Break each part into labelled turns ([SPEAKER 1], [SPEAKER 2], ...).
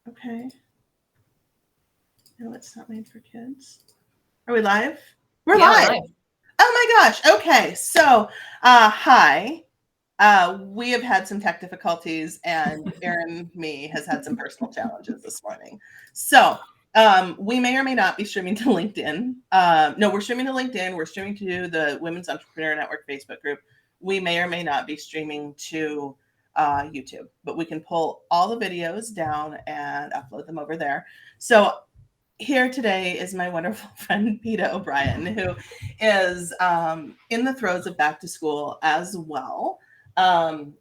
[SPEAKER 1] Okay. No, it's not made for kids. Are we live? We're
[SPEAKER 2] Yeah,
[SPEAKER 1] live.
[SPEAKER 2] we're live.
[SPEAKER 1] Oh my gosh. Okay. So, hi. We have had some tech difficulties, and Erin Me has had some personal challenges this morning. So, we may or may not be streaming to LinkedIn. No, we're streaming to LinkedIn. We're streaming to the Women's Entrepreneur Network Facebook group. We may or may not be streaming to YouTube, but we can pull all the videos down and upload them over there. So, here today is my wonderful friend Peta O'Brien, who is in the throes of back to school as well.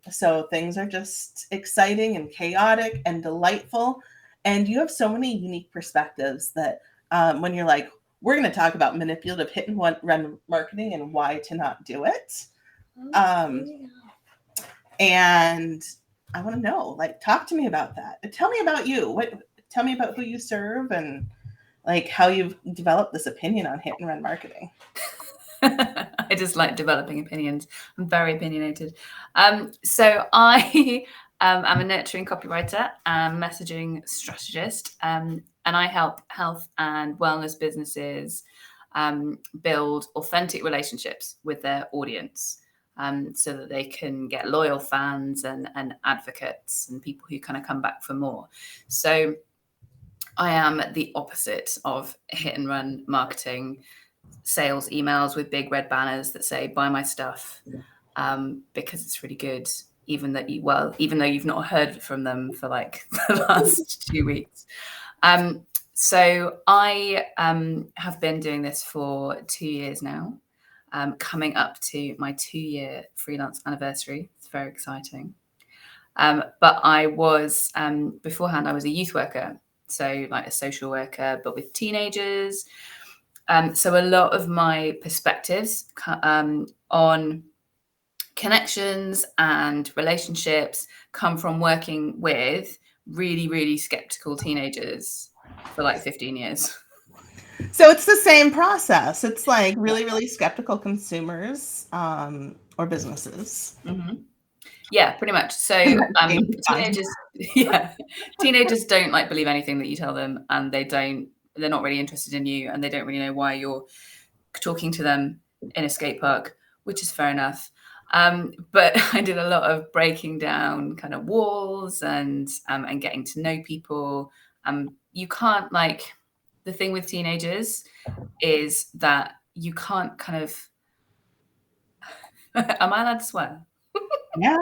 [SPEAKER 1] So things are just exciting and chaotic and delightful. And you have so many unique perspectives that when you're like, we're going to talk about manipulative hit and run marketing and why to not do it. And I want to know, like, talk to me about that. Tell me about you. Tell me about who you serve and like how you've developed this opinion on hit and run marketing.
[SPEAKER 2] I just like developing opinions. I'm very opinionated. So I am a nurturing copywriter and messaging strategist, and I help health and wellness businesses build authentic relationships with their audience, so that they can get loyal fans and advocates and people who kind of come back for more. So I am the opposite of hit and run marketing, sales emails with big red banners that say buy my stuff, because it's really good, even though you've not heard from them for like the last 2 weeks. So I have been doing this for 2 years now, coming up to my 2-year freelance anniversary. It's very exciting. But I was, beforehand, I was a youth worker. So like a social worker, but with teenagers. So a lot of my perspectives on connections and relationships come from working with really, really skeptical teenagers for like 15 years.
[SPEAKER 1] So it's the same process. It's like really, really skeptical consumers or businesses.
[SPEAKER 2] Mm-hmm. Yeah, pretty much. So teenagers don't like believe anything that you tell them, and they're not really interested in you, and they don't really know why you're talking to them in a skate park, which is fair enough. But I did a lot of breaking down kind of walls and getting to know people. You can't, like, the thing with teenagers is that you can't kind of am I allowed to swear?
[SPEAKER 1] Yeah.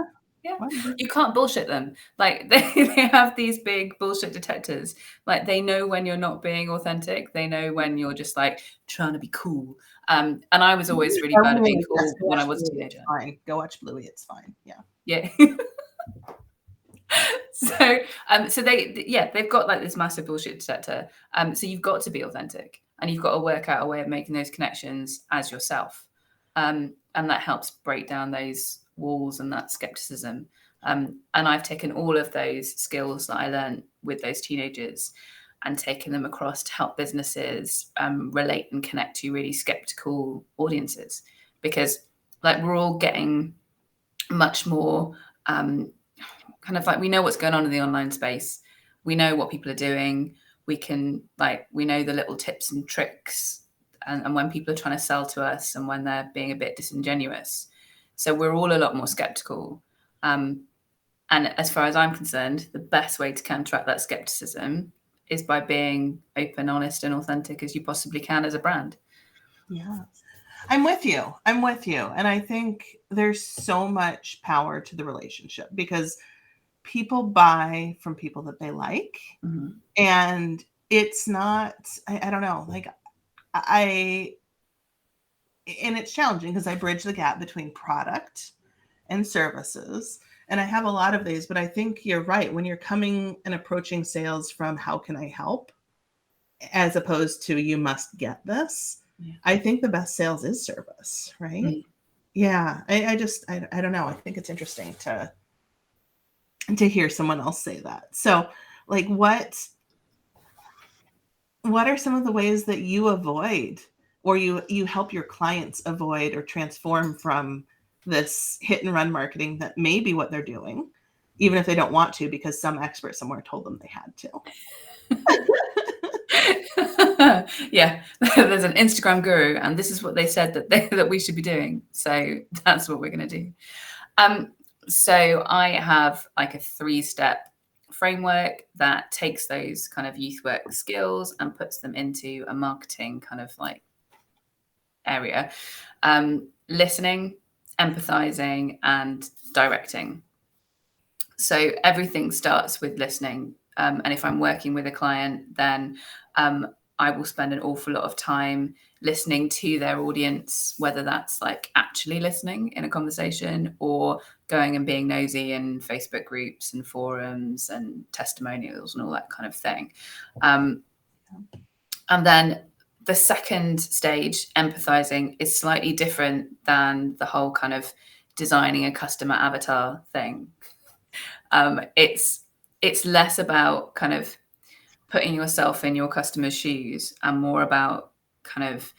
[SPEAKER 2] Yeah, you can't bullshit them. Like they have these big bullshit detectors. Like they know when you're not being authentic. They know when you're just like trying to be cool. And I was always really bad at being cool when I was a teenager.
[SPEAKER 1] Fine, go watch Bluey. It's fine. Yeah.
[SPEAKER 2] Yeah. So they've got like this massive bullshit detector. So you've got to be authentic, and you've got to work out a way of making those connections as yourself. And that helps break down those walls and that skepticism. And I've taken all of those skills that I learned with those teenagers and taken them across to help businesses relate and connect to really skeptical audiences, because like we're all getting much more kind of like, we know what's going on in the online space. We know what people are doing. We know the little tips and tricks and when people are trying to sell to us and when they're being a bit disingenuous. So we're all a lot more skeptical. And as far as I'm concerned, the best way to counteract that skepticism is by being open, honest, and authentic as you possibly can as a brand.
[SPEAKER 1] Yeah. I'm with you. And I think there's so much power to the relationship because people buy from people that they like.
[SPEAKER 2] Mm-hmm.
[SPEAKER 1] And it's not, I don't know, like and it's challenging because I bridge the gap between product and services. And I have a lot of these, but I think you're right. When you're coming and approaching sales from how can I help, as opposed to you must get this, I think the best sales is service, right? Mm. Yeah. I don't know. I think it's interesting to hear someone else say that. So like what are some of the ways that you avoid or you help your clients avoid or transform from this hit and run marketing that may be what they're doing even if they don't want to, because some expert somewhere told them they had to.
[SPEAKER 2] Yeah, there's an Instagram guru, and this is what they said that we should be doing. So that's what we're going to do. So I have like a 3-step framework that takes those kind of youth work skills and puts them into a marketing kind of like area. Listening, empathizing, and directing. So everything starts with listening. And if I'm working with a client, then I will spend an awful lot of time listening to their audience, whether that's like actually listening in a conversation or going and being nosy in Facebook groups and forums and testimonials and all that kind of thing. And then the second stage, empathizing, is slightly different than the whole kind of designing a customer avatar thing. It's less about kind of putting yourself in your customer's shoes and more about kind of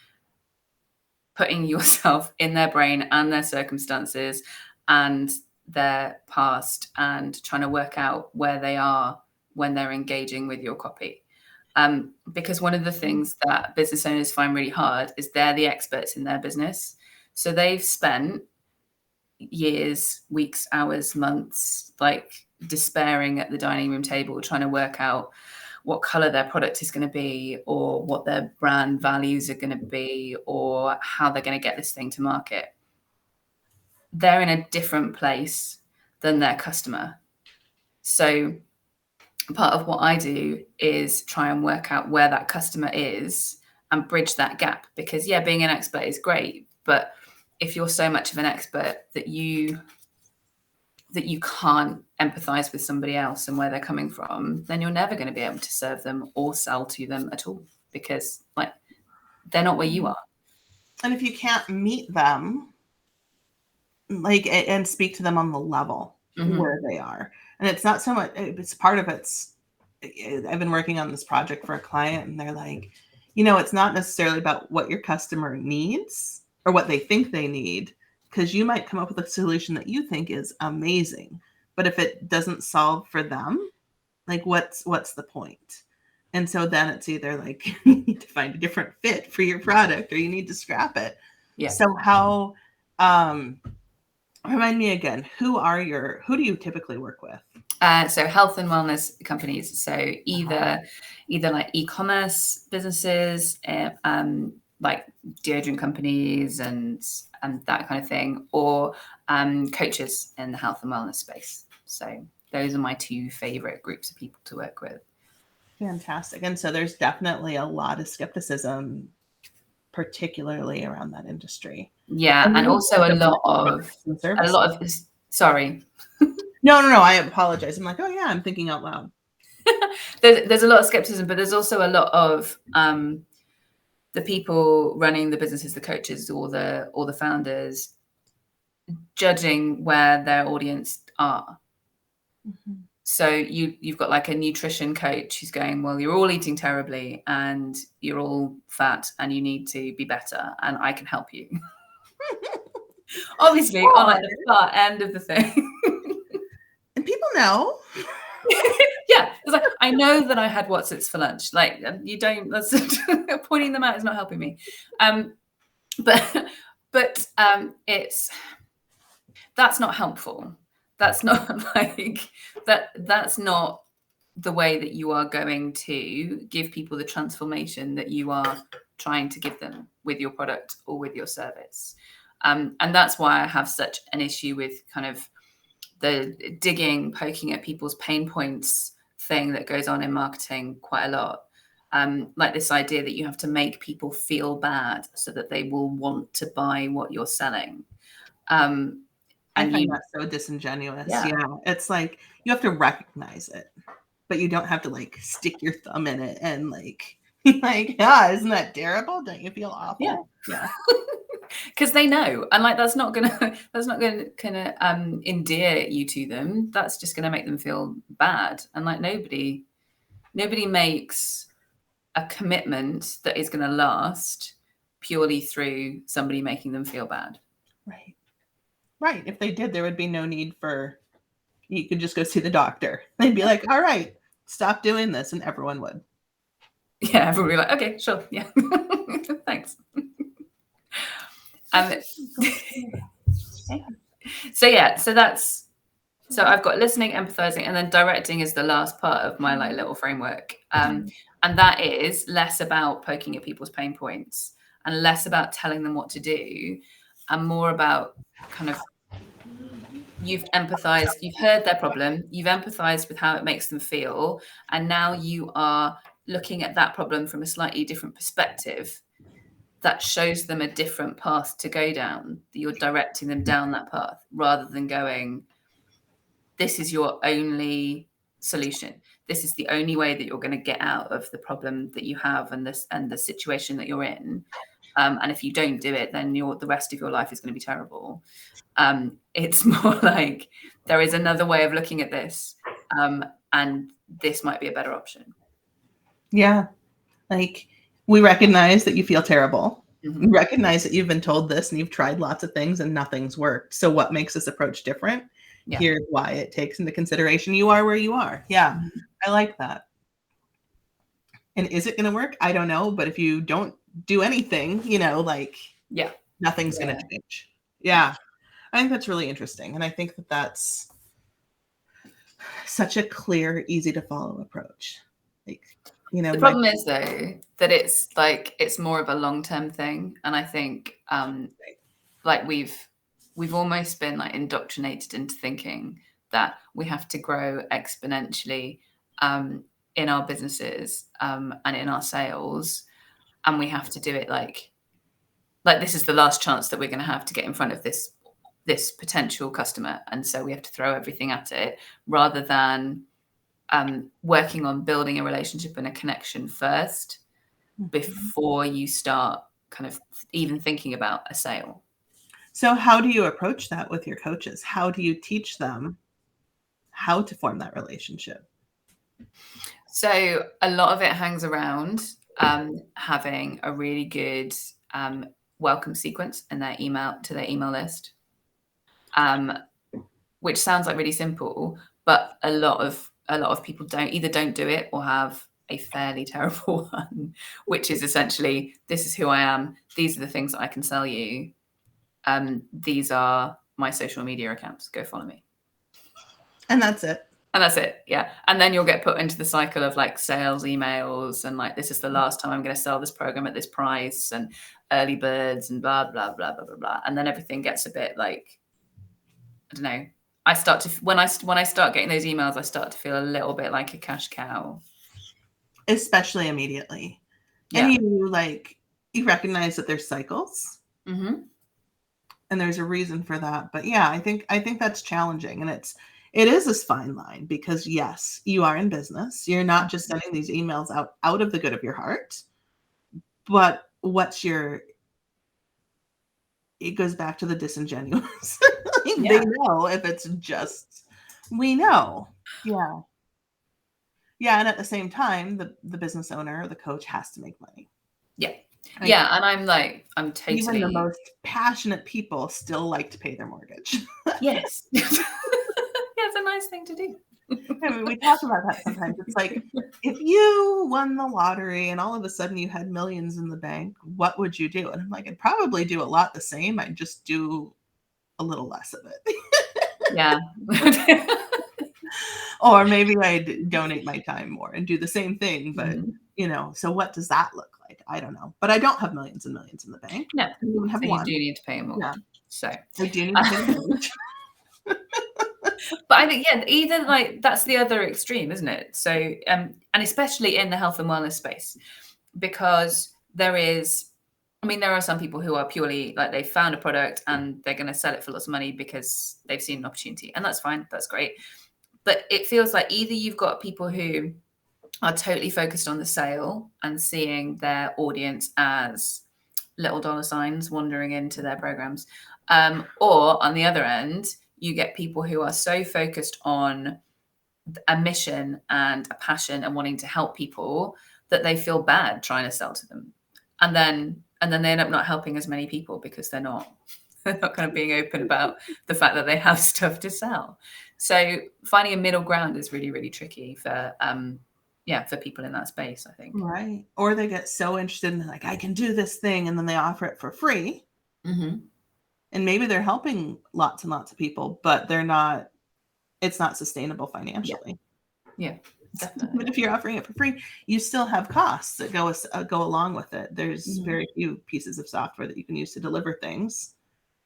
[SPEAKER 2] putting yourself in their brain and their circumstances and their past and trying to work out where they are when they're engaging with your copy. Because one of the things that business owners find really hard is they're the experts in their business. So they've spent years, weeks, hours, months, like despairing at the dining room table, trying to work out what color their product is going to be, or what their brand values are going to be, or how they're going to get this thing to market. They're in a different place than their customer. So part of what I do is try and work out where that customer is and bridge that gap. Because yeah, being an expert is great, but if you're so much of an expert that you can't empathize with somebody else and where they're coming from, then you're never going to be able to serve them or sell to them at all, because like they're not where you are.
[SPEAKER 1] And if you can't meet them, like, and speak to them on the level where they are, and it's not so much, it's part of it's, I've been working on this project for a client, and they're like, it's not necessarily about what your customer needs or what they think they need, because you might come up with a solution that you think is amazing, but if it doesn't solve for them, like what's the point? And so then it's either like you need to find a different fit for your product, or you need to scrap it.
[SPEAKER 2] Yeah.
[SPEAKER 1] So how, remind me again, who do you typically work with?
[SPEAKER 2] So health and wellness companies. So either like e-commerce businesses, like deodorant companies and that kind of thing, or coaches in the health and wellness space. So those are my 2 favorite groups of people to work with.
[SPEAKER 1] Fantastic. And so there's definitely a lot of skepticism, particularly around that industry.
[SPEAKER 2] Yeah, and also a lot of sorry.
[SPEAKER 1] No, I apologize. I'm like, oh yeah, I'm thinking out loud.
[SPEAKER 2] There's a lot of skepticism, but there's also a lot of the people running the businesses, the coaches or the founders, judging where their audience are. Mm-hmm. So you've got like a nutrition coach who's going, well, you're all eating terribly and you're all fat and you need to be better and I can help you. Obviously, on like the far end of the thing.
[SPEAKER 1] And people know.
[SPEAKER 2] Yeah, it's like, I know that I had Wotsits for lunch. Like, you don't, that's pointing them out is not helping me. But it's, that's not helpful. That's not like, that's not the way that you are going to give people the transformation that you are trying to give them with your product or with your service. And that's why I have such an issue with kind of the digging, poking at people's pain points thing that goes on in marketing quite a lot. Like this idea that you have to make people feel bad so that they will want to buy what you're selling.
[SPEAKER 1] I find that so disingenuous. Yeah. It's like you have to recognize it, but you don't have to like stick your thumb in it and like, yeah, isn't that terrible? Don't you feel awful?
[SPEAKER 2] Yeah. Because they know, and like that's not gonna kind of endear you to them. That's just gonna make them feel bad. And like nobody makes a commitment that is gonna last purely through somebody making them feel bad.
[SPEAKER 1] Right. If they did, there would be no need for You could just go see the doctor. They'd be like, all right, stop doing this. And everyone would.
[SPEAKER 2] Yeah, everyone would be like, okay, sure. Yeah. Thanks. So I've got listening, empathizing, and then directing is the last part of my like little framework. And that is less about poking at people's pain points and less about telling them what to do and more about kind of you've empathized, you've heard their problem, you've empathized with how it makes them feel, and now you are looking at that problem from a slightly different perspective that shows them a different path to go down. You're directing them down that path rather than going, this is your only solution. This is the only way that you're going to get out of the problem that you have and the situation that you're in. And if you don't do it, then the rest of your life is going to be terrible. It's more like there is another way of looking at this, and this might be a better option.
[SPEAKER 1] Yeah. Like, we recognize that you feel terrible. We recognize that you've been told this and you've tried lots of things and nothing's worked. So what makes this approach different? Yeah. Here's why it takes into consideration you are where you are. Yeah. I like that. And is it going to work? I don't know. But if you don't do anything, nothing's going to change. Yeah. I think that's really interesting. And I think that that's such a clear, easy to follow approach.
[SPEAKER 2] The problem is though that it's more of a long-term thing. And I think we've almost been like indoctrinated into thinking that we have to grow exponentially in our businesses and in our sales, and we have to do it like this is the last chance that we're going to have to get in front of this potential customer, and so we have to throw everything at it rather than working on building a relationship and a connection first before you start kind of even thinking about a sale.
[SPEAKER 1] So how do you approach that with your coaches? How do you teach them how to form that relationship?
[SPEAKER 2] So a lot of it hangs around having a really good welcome sequence in their email list, which sounds like really simple, but a lot of people don't do it or have a fairly terrible one, which is essentially, this is who I am. These are the things that I can sell you. These are my social media accounts. Go follow me.
[SPEAKER 1] And that's it.
[SPEAKER 2] Yeah. And then you'll get put into the cycle of like sales emails and like, this is the last time I'm going to sell this program at this price and early birds and blah, blah, blah, blah, blah, blah. And then everything gets a bit like, I don't know. When I start getting those emails, I start to feel a little bit like a cash cow.
[SPEAKER 1] Especially immediately. Yeah. And you recognize that there's cycles. Mm-hmm. And there's a reason for that. But yeah, I think that's challenging. And it is this fine line because yes, you are in business. You're not just sending these emails out of the good of your heart. But it goes back to the disingenuous. They know if it's just, we know. Yeah. Yeah. And at the same time, the business owner or the coach has to make money.
[SPEAKER 2] Yeah. Yeah. And I'm totally.
[SPEAKER 1] Even the most passionate people still like to pay their mortgage.
[SPEAKER 2] Yes. Yeah, it's a nice thing to do.
[SPEAKER 1] I mean, we talk about that sometimes. It's like, if you won the lottery and all of a sudden you had millions in the bank, what would you do? And I'm like, I'd probably do a lot the same. I'd just do a little less of it.
[SPEAKER 2] Yeah.
[SPEAKER 1] Or maybe I'd donate my time more and do the same thing. But, so what does that look like? I don't know. But I don't have millions and millions in the bank.
[SPEAKER 2] No. You do need to pay a mortgage. Yeah. So
[SPEAKER 1] I do need to pay a mortgage.
[SPEAKER 2] But I think, either like that's the other extreme, isn't it? So, and especially in the health and wellness space, because there are some people who are purely like they found a product and they're going to sell it for lots of money because they've seen an opportunity, and that's fine. That's great. But it feels like either you've got people who are totally focused on the sale and seeing their audience as little dollar signs wandering into their programs, or on the other end, you get people who are so focused on a mission and a passion and wanting to help people that they feel bad trying to sell to them. And then they end up not helping as many people because they're not They're not kind of being open about the fact that they have stuff to sell. So finding a middle ground is really, really tricky for for people in that space, I think.
[SPEAKER 1] Right. Or they get so interested in like, I can do this thing, and then they offer it for free.
[SPEAKER 2] Mm-hmm.
[SPEAKER 1] And maybe they're helping lots and lots of people, but it's not sustainable financially.
[SPEAKER 2] Yeah, definitely.
[SPEAKER 1] But if you're offering it for free, you still have costs that go along with it. There's very few pieces of software that you can use to deliver things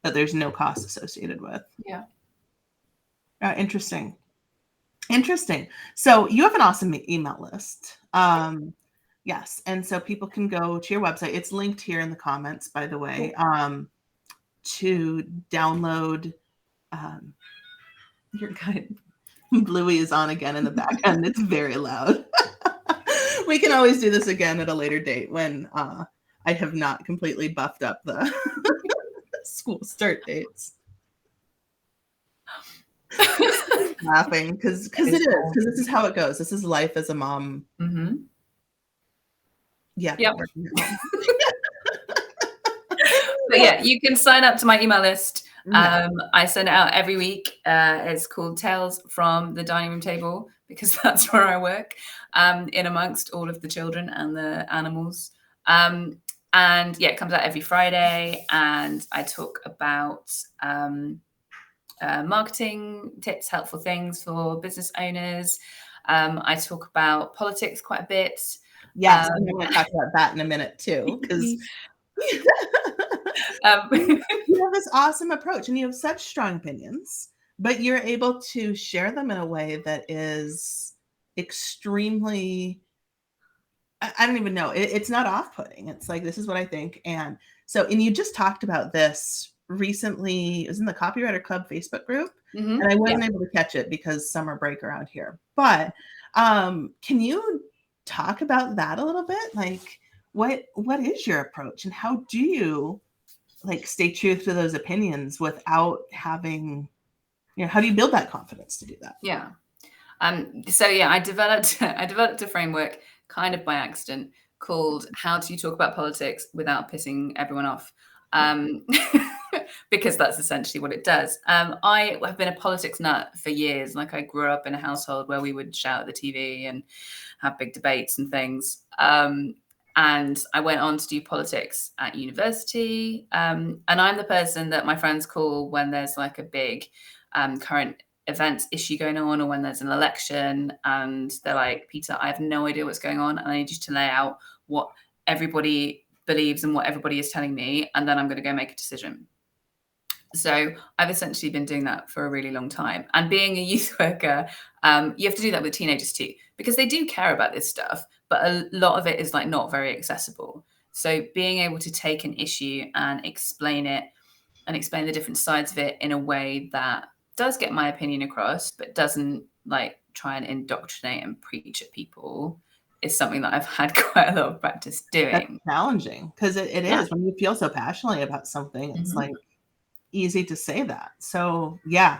[SPEAKER 1] that there's no cost associated with.
[SPEAKER 2] Yeah.
[SPEAKER 1] Interesting. So you have an awesome email list. Yes. And so people can go to your website. It's linked here in the comments, by the way, to download. Your guide. Bluey is on again in the background. It's very loud. We can always do this again at a later date when I have not completely buffed up the school start dates. Laughing because this is how it goes. This is life as a mom.
[SPEAKER 2] Mm-hmm.
[SPEAKER 1] Yeah.
[SPEAKER 2] Yep. But yeah, you can sign up to my email list. I send it out every week. It's called Tales from the Dining Room Table because that's where I work, in amongst all of the children and the animals. And yeah, it comes out every Friday, and I talk about marketing tips, helpful things for business owners. I talk about politics quite a bit.
[SPEAKER 1] Yes, and we're going to talk about that in a minute too, because you have this awesome approach and you have such strong opinions, but you're able to share them in a way that is extremely, I don't even know, it's not off-putting. It's like, this is what I think. And you just talked about this recently. It was in the Copywriter Club Facebook group, and I wasn't able to catch it because summer break around here. But can you talk about that a little bit? Like, what is your approach, and how do you like stay true to those opinions without having, how do you build that confidence to do that?
[SPEAKER 2] Yeah. So yeah, I developed a framework kind of by accident called How Do You Talk About Politics Without Pissing Everyone Off? Because that's essentially what it does. I have been a politics nut for years. Like, I grew up in a household where we would shout at the TV and have big debates and things. And I went on to do politics at university. And I'm the person that my friends call when there's like a big current event issue going on, or when there's an election, and they're like, Peter, I have no idea what's going on, and I need you to lay out what everybody believes and what everybody is telling me, and then I'm going to go make a decision. So I've essentially been doing that for a really long time. And being a youth worker, you have to do that with teenagers too, because they do care about this stuff, but a lot of it is like not very accessible. So being able to take an issue and explain it, and explain the different sides of it in a way that does get my opinion across, but doesn't like try and indoctrinate and preach at people, is something that I've had quite a lot of practice doing.
[SPEAKER 1] That's challenging, because it is, when you feel so passionately about something, it's like easy to say that. So yeah.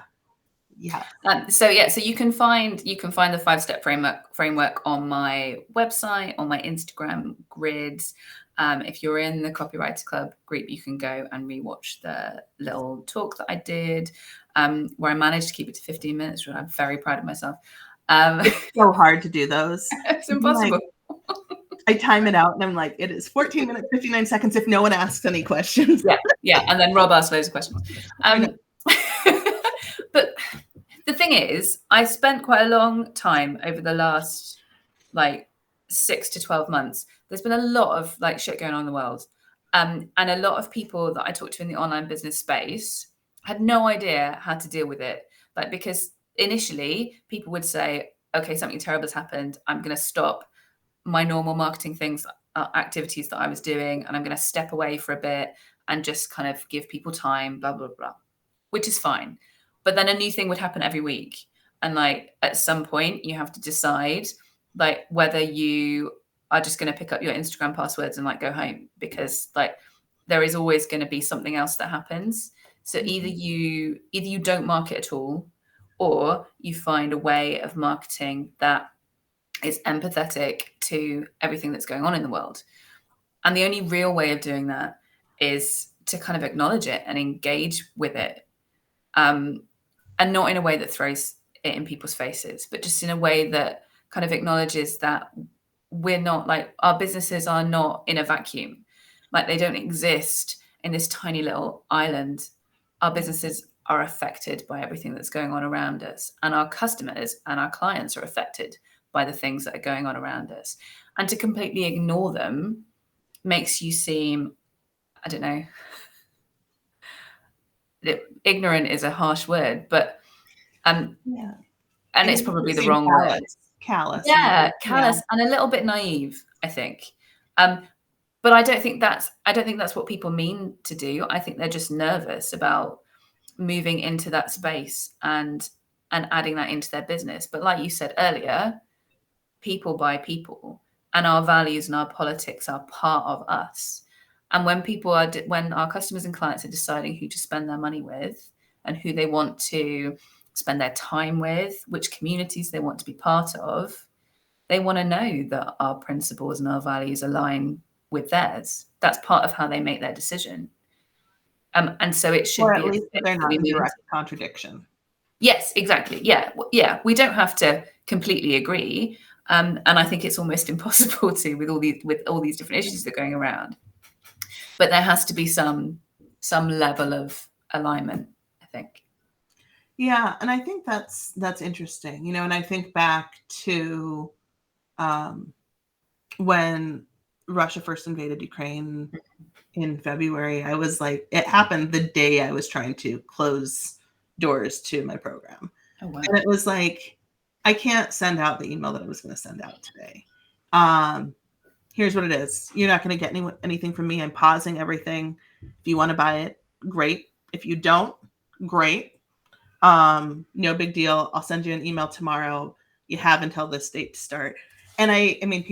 [SPEAKER 2] So you can find the 5-step framework on my website, on my Instagram grids. If you're in the Copywriter Club group, you can go and rewatch the little talk that I did, where I managed to keep it to 15 minutes. I'm very proud of myself.
[SPEAKER 1] It's so hard to do those.
[SPEAKER 2] It's impossible.
[SPEAKER 1] I time it out and I'm like, it is 14 minutes, 59 seconds if no one asks any questions.
[SPEAKER 2] Yeah. And then Rob asks loads of questions. But the thing is, I spent quite a long time over the last like 6 to 12 months. There's been a lot of like shit going on in the world. And a lot of people that I talked to in the online business space had no idea how to deal with it. Like, because initially people would say, okay, something terrible has happened. I'm going to stop my normal marketing things, activities that I was doing, and I'm going to step away for a bit and just kind of give people time, blah, blah, blah, which is fine. But then a new thing would happen every week. And like, at some point you have to decide like whether you are just going to pick up your Instagram passwords and like go home, because like there is always going to be something else that happens. So either you don't market at all, or you find a way of marketing that is empathetic to everything that's going on in the world. And the only real way of doing that is to kind of acknowledge it and engage with it, and not in a way that throws it in people's faces, but just in a way that kind of acknowledges that we're not, like, our businesses are not in a vacuum. Like, they don't exist in this tiny little island. Our businesses are affected by everything that's going on around us, and our customers and our clients are affected by the things that are going on around us. And to completely ignore them makes you seem, I don't know, ignorant is a harsh word, but and it's probably the wrong word.
[SPEAKER 1] Callous.
[SPEAKER 2] Callous and a little bit naive, I think. But I don't think that's what people mean to do. I think they're just nervous about moving into that space and adding that into their business. But like you said earlier, people buy people, and our values and our politics are part of us. And when when our customers and clients are deciding who to spend their money with and who they want to spend their time with, which communities they want to be part of, they want to know that our principles and our values align with theirs. That's part of how they make their decision. And so it should
[SPEAKER 1] or
[SPEAKER 2] be
[SPEAKER 1] at least they're not in direct contradiction.
[SPEAKER 2] Yes, exactly. Yeah. We don't have to completely agree. And I think it's almost impossible to with all these different issues that are going around. But there has to be some level of alignment, I think.
[SPEAKER 1] Yeah, and I think that's interesting, you know, and I think back to when Russia first invaded Ukraine in February. I was like, it happened the day I was trying to close doors to my program.
[SPEAKER 2] Oh, wow.
[SPEAKER 1] And it was like, I can't send out the email that I was going to send out today. Here's what it is. You're not going to get anything from me. I'm pausing everything. If you want to buy it, great. If you don't, great. No big deal. I'll send you an email tomorrow. You have until this date to start. And I mean,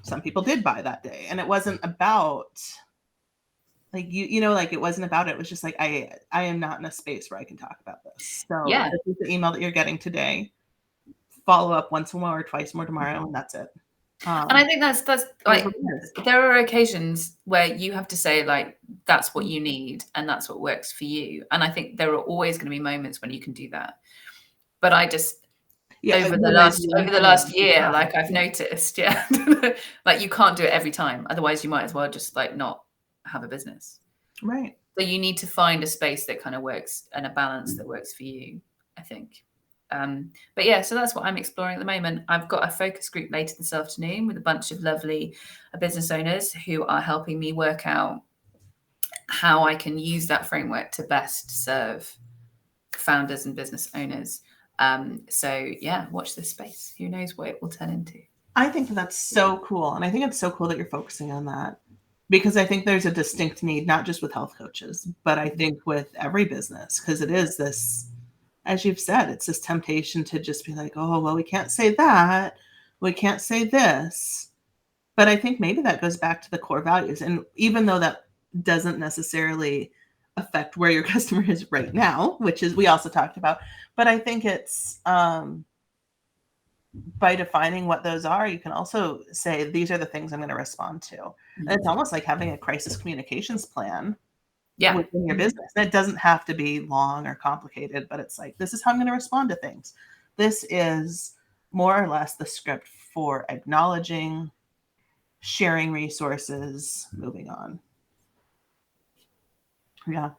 [SPEAKER 1] some people did buy that day, and it wasn't about like, you know, like it wasn't about it. It was just like, I am not in a space where I can talk about this. So
[SPEAKER 2] Yeah.
[SPEAKER 1] This is the email that you're getting today. Follow up once more or twice more tomorrow, and that's it.
[SPEAKER 2] And I think that's like, there are occasions where you have to say, like, that's what you need and that's what works for you. And I think there are always going to be moments when you can do that. But I just, over the last year, like, I've noticed, like, you can't do it every time. Otherwise you might as well just like not have a business.
[SPEAKER 1] Right.
[SPEAKER 2] So you need to find a space that kind of works and a balance that works for you, I think. But yeah, so that's what I'm exploring at the moment. I've got a focus group later this afternoon with a bunch of lovely business owners who are helping me work out how I can use that framework to best serve founders and business owners. So yeah, watch this space. Who knows what it will turn into.
[SPEAKER 1] I think that's so cool. And I think it's so cool that you're focusing on that, because I think there's a distinct need, not just with health coaches, but I think with every business, because it is this, as you've said, it's this temptation to just be like, oh, well, we can't say that. We can't say this. But I think maybe that goes back to the core values. And even though that doesn't necessarily affect where your customer is right now, which is we also talked about, but I think it's by defining what those are, you can also say, these are the things I'm going to respond to. Mm-hmm. And it's almost like having a crisis communications plan within your business. And it doesn't have to be long or complicated, but it's like, this is how I'm going to respond to things. This is more or less the script for acknowledging, sharing resources, moving on. Yeah,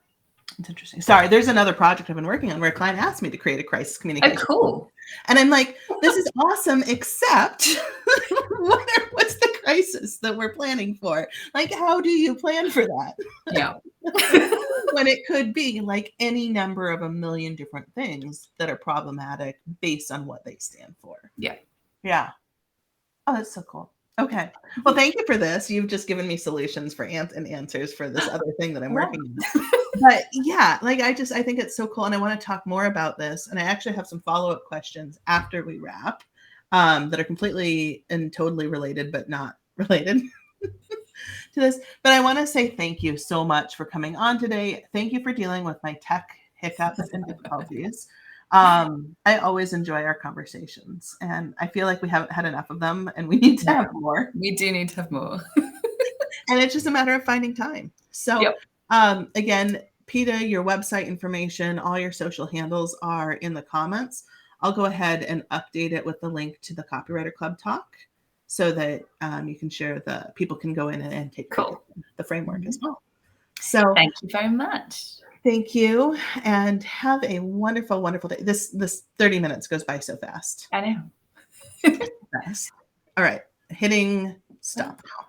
[SPEAKER 1] it's interesting. Sorry, there's another project I've been working on where a client asked me to create a crisis communication.
[SPEAKER 2] Oh, cool.
[SPEAKER 1] And I'm like, this is awesome, except what's the crisis that we're planning for? Like, how do you plan for that?
[SPEAKER 2] Yeah.
[SPEAKER 1] When it could be like any number of a million different things that are problematic based on what they stand for.
[SPEAKER 2] Yeah.
[SPEAKER 1] Yeah. Oh, that's so cool. Okay. Well, thank you for this. You've just given me solutions for and answers for this other thing that I'm working on. But yeah, like I think it's so cool. And I want to talk more about this. And I actually have some follow-up questions after we wrap that are completely and totally related, but not related to this. But I want to say thank you so much for coming on today. Thank you for dealing with my tech hiccups and difficulties. I always enjoy our conversations, and I feel like we haven't had enough of them, and we need to have more.
[SPEAKER 2] We do need to have more.
[SPEAKER 1] And it's just a matter of finding time. So Again, Peta, your website information, all your social handles are in the comments. I'll go ahead and update it with the link to the Copywriter Club talk so that you can share people can go in and take a look at the framework as well. So
[SPEAKER 2] thank you very much.
[SPEAKER 1] Thank you, and have a wonderful, wonderful day. This 30 minutes goes by so fast.
[SPEAKER 2] I know.
[SPEAKER 1] Fast. All right, hitting stop now.